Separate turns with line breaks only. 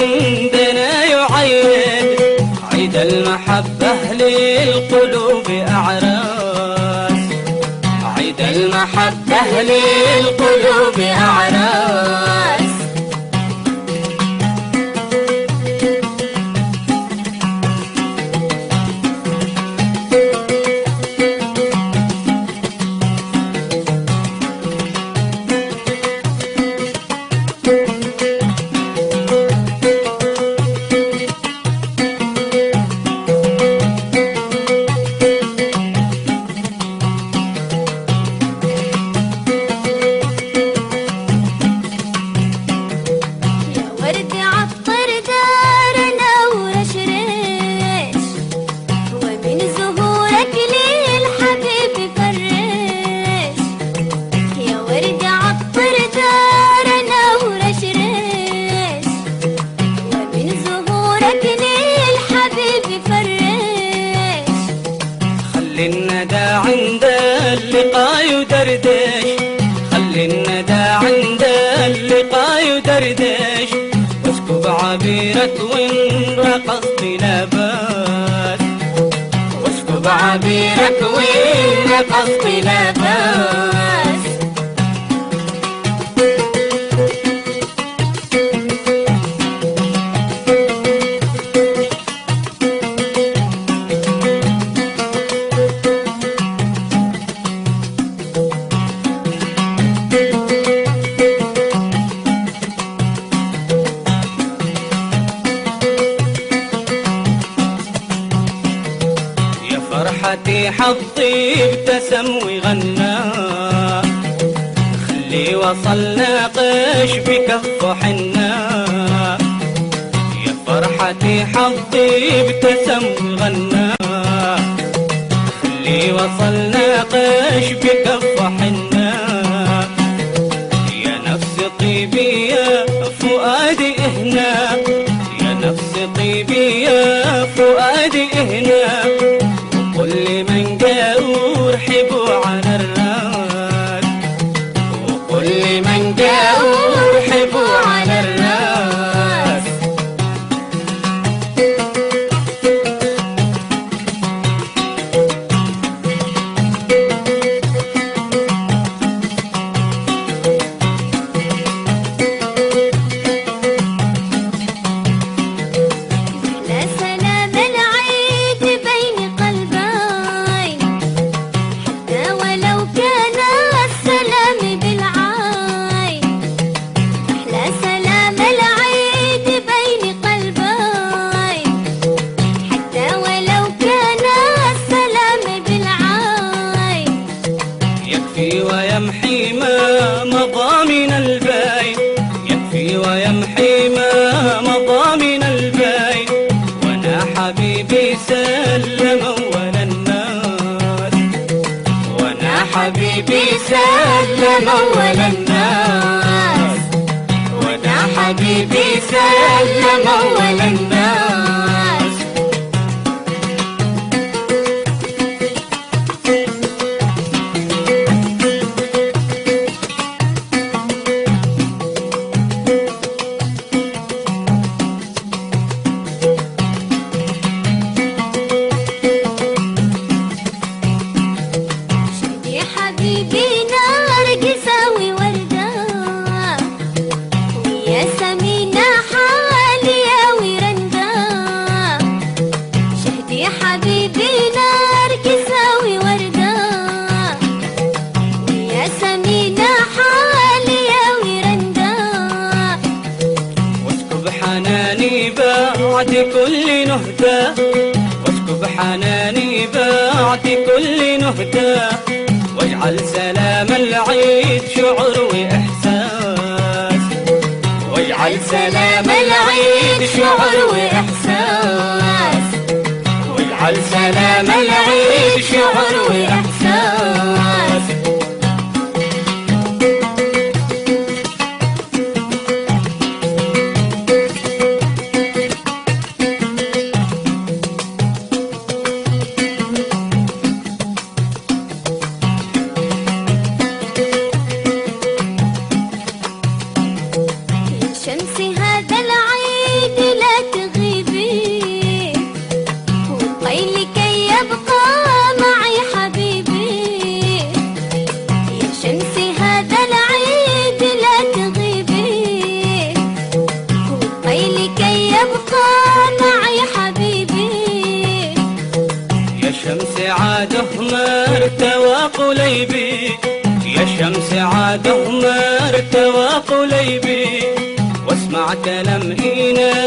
عندنا يعيد عيد المحبة للقلوب أعراس، عيد المحبة للقلوب أعراس. خلي الندى عند اللقاء يدردش، خلي الندى عند اللقاء يدردش، واسكب عبيرك وين رقص بلا باس، واسكب عبيرك وين رقص بلا باس. فرحتي حظي ابتسم وغنى، خلي وصلنا قش بكف حنا. يا فرحتي حظي ابتسم وغنى، خلي وصلنا قش بكف حنا. يا نفس طيبي يا فؤادي هنا، يا نفس طيبي يا فؤادي هنا، وكل من جاءوا رحبوا على الراس، وكل من جاءوا رحبوا على الراس. يكفي ويمحي ما مضى من الباين، يكفي ويمحي ما مضى من الباين، وانا حبيبي سلم اول الناس، وانا حبيبي سلم اول الناس، وانا حبيبي سلم اول الناس. حناني بعد كل نهدى، واسكب حناني بعد كل نهدى، واجعل سلام العيد شعر وإحساس، واجعل سلام العيد شعر وإحساس، واجعل سلام العيد شعر وإحساس.
شمس هذا العيد مقامع يا حبيبي.
يا شمس عاده مرتوى قليبي، يا شمس عاده مرتوى قليبي، واسمع كلام هنا